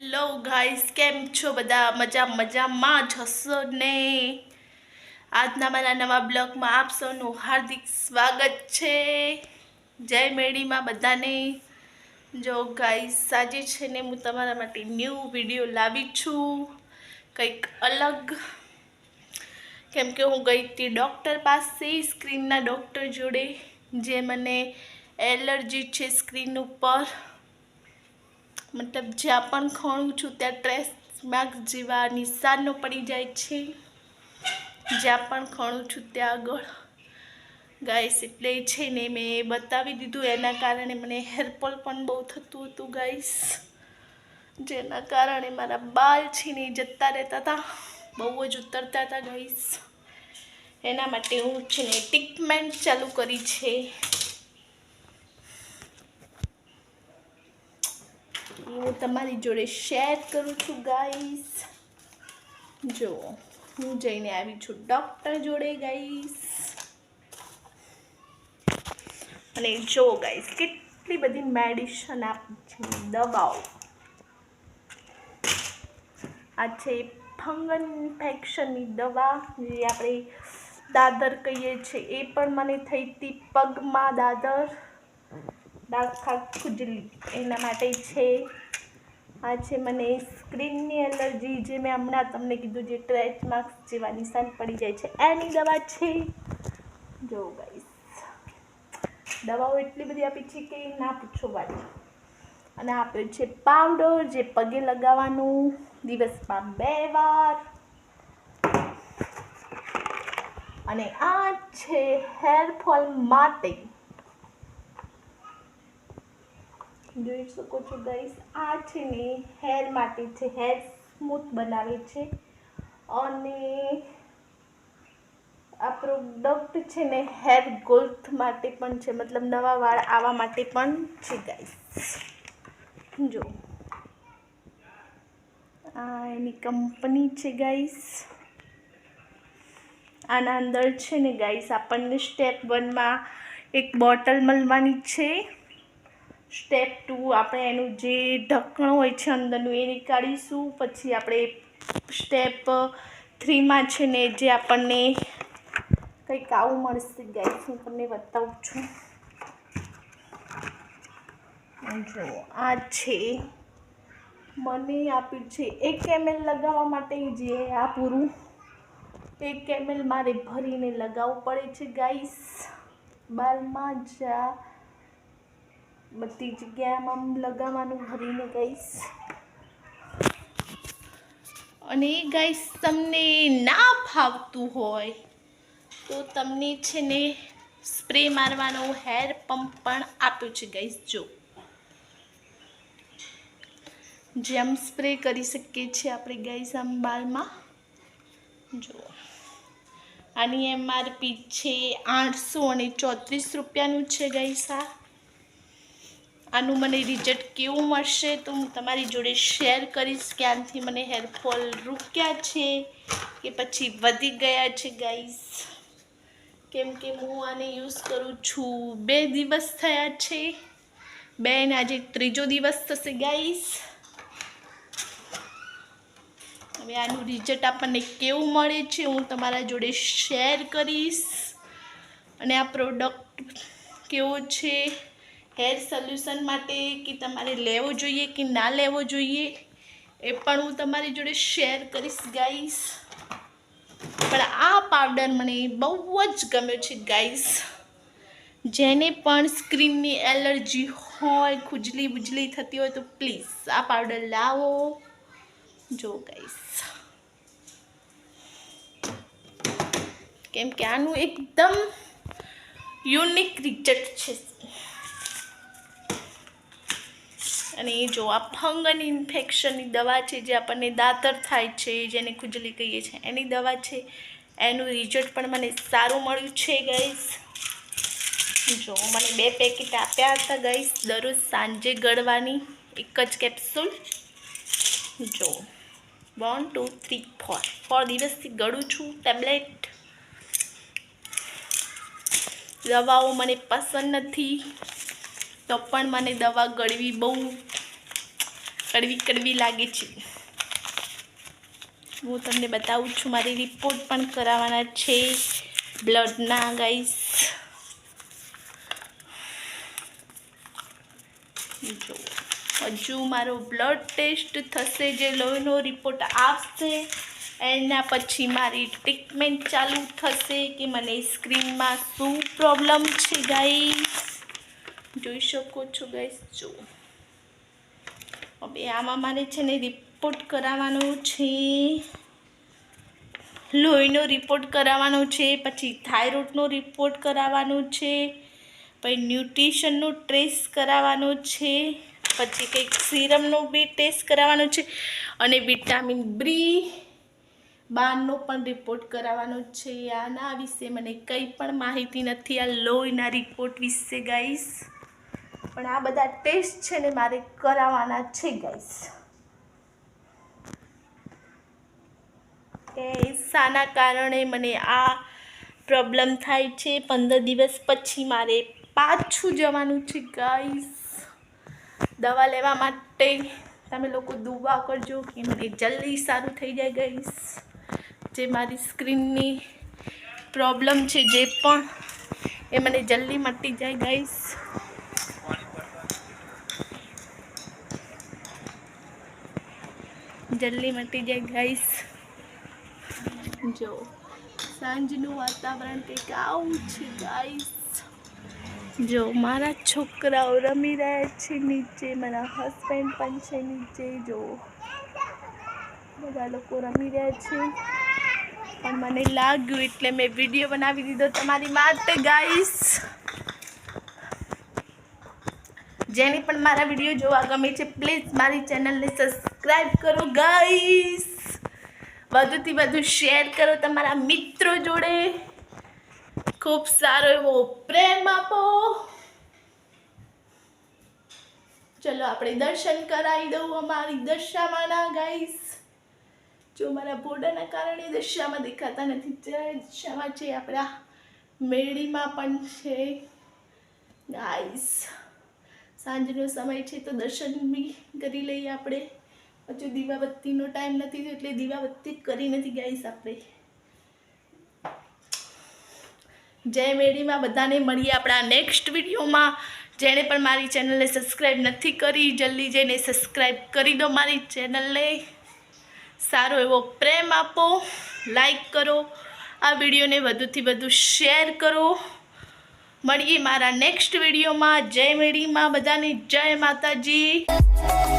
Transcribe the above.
Hello guys, કેમ છો બધા? મજામાં જ હશો ને? આજના મારા નવા બ્લોગમાં આપ સૌનું હાર્દિક સ્વાગત છે. જય મેડીમાં બધાને. જો ગાઈસ, આજે છે ને હું તમારા માટે ન્યૂ વિડીયો લાવી છું, કંઈક અલગ. કેમ કે હું ગઈ હતી ડૉક્ટર પાસે, સ્કિનના ડૉક્ટર જોડે, જે મને એલર્જી છે સ્કિન ઉપર. મતલબ જ્યાં પણ ખણું છું ત્યાં ટ્રેસ માર્ક જેવા નિશાનો પડી જાય છે, જ્યાં પણ ખણું છું ત્યાં આગળ. ગાઈસ, એટલે છે ને મેં બતાવી દીધું. એના કારણે મને હેરફોલ પણ બહુ થતું હતું ગાઈસ, જેના કારણે મારા બાલ છે ને જતા રહેતા હતા, બહુ જ ઉતરતા હતા ગાઈસ. એના માટે હું છે ને ટ્રીટમેન્ટ ચાલુ કરી છે. હું તમારી જોડે શેર કરું છું ગાઈસ. જો હું જઈને આવી છું ડૉક્ટર જોડે ગાઈસ. અને જો ગાઈસ, કેટલી બધી મેડિસિન આપી છે, દવાઓ. આ છે ફંગલ ઇન્ફેક્શનની દવા, જે આપણે દાદર કહીએ છીએ. એ પણ મને થઈ હતી પગમાં દાદર, દાખા ખુજલી, એના માટે છે. આ છે મને સ્કિનની એલર્જી, જે મેં હમણાં તમને કીધું, જે ટ્રેચ માર્ક્સ જેવા નિશાન પડી જાય છે, એની દવા છે. જો ગાઈસ, દવાઓ એટલી બધી આપી છે કે ના પૂછો વાત. અને આપ્યો છે પાવડર, જે પગે લગાવવાનું, દિવસમાં 2 વાર. અને આ છે હેરફોલ માટે. જોઈ શકો છો ગાઈસ, આ છે ને હેર માટે છે, હેર સ્મૂથ બનાવે છે. અને આ પ્રોડક્ટ છે ને હેર ગ્રોથ માટે પણ છે, મતલબ નવા વાળ આવવા માટે પણ છે ગાઈસ. જો આ એની કંપની છે ગાઈસ. આના અંદર છે ને ગાઈસ, આપણને સ્ટેપ 1માં એક બોટલ મળવાની છે. સ્ટેપ 2 આપણે એનું જે ઢક્કણ હોય છે અંદરનું, એ નીકાળીશું. પછી આપણે સ્ટેપ 3માં છે ને જે આપણને કંઈક આવું મળશે ગાઈસ, હું તમને બતાવું છું. જો આ છે, મને આપ્યું છે 1 ml લગાવવા માટે, જે આ પૂરું 1 ml મારે ભરીને લગાવવું પડે છે ગાઈસ, બાલમાં જ્યાં બધી જગ્યામાં લગાવવાનું ભરીને ગાઈસ. અને ગાઈસ, તમને ના ફાવતું હોય તો તમને છે ને સ્પ્રે મારવાનો હેર પંપ પણ આપ્યો છે ગાઈસ. જો જેમ સ્પ્રે કરી શકીએ છીએ આપણે ગાઈસ આમ બાલમાં. જો આની MRP છે 834 રૂપિયાનું છે ગાઈસ. આનું મને રિઝલ્ટ કેવું મળશે તો હું તમારી જોડે શેર કરીશ, કે આનાથી મને હેરફોલ રૂક્યા છે કે પછી વધી ગયા છે ગાઈસ. કેમ કે હું આને યુઝ કરું છું 2 દિવસ થયા છે, બેન આજે 3જો દિવસ થશે ગાઈસ. હવે આનું રિઝલ્ટ આપણને કેવું મળે છે હું તમારા જોડે શેર કરીશ. અને આ પ્રોડક્ટ કેવો છે હેર સોલ્યુશન માટે, કે તમારે લેવો જોઈએ કે ના લેવો જોઈએ, એ પણ હું તમારી જોડે શેર કરીશ ગાઈસ. પણ આ પાવડર મને બહુ જ ગમ્યો છે ગાઈસ. જેને પણ સ્કિનની એલર્જી હોય, ખુજલી બુજલી થતી હોય, તો પ્લીઝ આ પાવડર લાવો. જો ગાઈસ, કેમ કે આનું એકદમ યુનિક રિઝલ્ટ છે. અને જો આ ફંગલ ઇન્ફેક્શનની દવા છે, જે આપણને દાતર થાય છે, જેને ખુજલી કહીએ છીએ, એની દવા છે. એનું રિઝલ્ટ પણ મને સારું મળ્યું છે ગાઈસ. જો મને 2 પેકેટ આપ્યા હતા ગાઈસ, દરરોજ સાંજે ગળવાની 1 જ કેપ્સ્યુલ. જો 1 2 3 4 દિવસથી ગળું છું ટેબ્લેટ. દવાઓ મને પસંદ નથી, તો પણ મને દવા ગળવી બહુ કડવી કડવી લાગે છે. હું તમને બતાવું છું, મારી રિપોર્ટ પણ કરાવવાના છે બ્લડના ગાઈસ. જો હજુ મારો બ્લડ ટેસ્ટ થશે, જે લોહીનો રિપોર્ટ આવશે એના પછી મારી ટ્રીટમેન્ટ ચાલુ થશે કે મને સ્ક્રીનમાં શું પ્રોબ્લેમ છે ગાઈસ. જોઈ શકો છો ગાઈસ. જો હવે આમાં મારે છે ને રિપોર્ટ કરાવવાનો છે, લોહીનો રિપોર્ટ કરાવવાનો છે, પછી થાઇરોઇડનો રિપોર્ટ કરાવવાનો છે, પછી ન્યુટ્રિશનનો ટેસ્ટ કરાવવાનો છે, પછી કંઈક સિરમનો બી ટેસ્ટ કરાવવાનો છે, અને વિટામિન B12નો પણ રિપોર્ટ કરાવવાનો છે. આના વિશે મને કંઈ પણ માહિતી નથી, આ લોહીના રિપોર્ટ વિશે ગાઈસ. પણ આ બધા ટેસ્ટ છે ને મારે કરાવવાના છે ગાઈસ. શાના કારણે મને આ પ્રોબ્લેમ થાય છે, 15 દિવસ પછી મારે પાછું જવાનું છે ગાઈસ દવા લેવા માટે. તમે લોકો દુઆ કરજો કે મને જલ્દી સારું થઈ જાય ગાઈસ. જે મારી સ્ક્રીનની પ્રોબ્લેમ છે જે પણ એ મને જલ્દી મટી જાય ગાઈસ. જલ્દી મટી જાય ગાઈસ. જો સાંજનું વાતાવરણ કંઈક આવું છે ગાઈસ. જો મારા છોકરાઓ રમી રહ્યા છે નીચે, મારા હસબન્ડ પણ છે નીચે. જો બધા લોકો રમી રહ્યા છે, પણ મને લાગ્યું એટલે મેં વિડીયો બનાવી દીધો તમારી માટે ગાઈસ. જેને પણ મારા વિડીયો જોવા ગમે છે પ્લીઝ મારી ચેનલને સબસ્ક્રાઈબ કરો ગાઈસ. વધુથી વધુ શેર કરો તમારા મિત્રો જોડે. ખૂબ સારો એવો પ્રેમ આપો. ચલો આપણે દર્શન કરાવી દઉં અમારી દશામાના ગાઈસ. જો મારા ભોડાના કારણે દશામાં દેખાતા નથી, દશામાં છે આપણા મેળીમાં પણ છે ગાઈસ. સાંજનો સમય છે તો દર્શન બી કરી લઈએ આપણે. હજુ દીવાબત્તીનો ટાઈમ નથી એટલે દીવાબત્તી કરી નથી ગાઈસ આપણે. જય મેળીમાં બધાને. મળીએ આપણા નેક્સ્ટ વિડીયોમાં. જેણે પણ મારી ચેનલને સબસ્ક્રાઈબ નથી કરી જલ્દી જઈને સબસ્ક્રાઈબ કરી દો મારી ચેનલને. સારો એવો પ્રેમ આપો, લાઈક કરો, આ વિડીયોને વધુથી વધુ શેર કરો. મળીએ મારા નેક્સ્ટ વિડીયોમાં. જય મેળીમાં બધાને. જય માતાજી.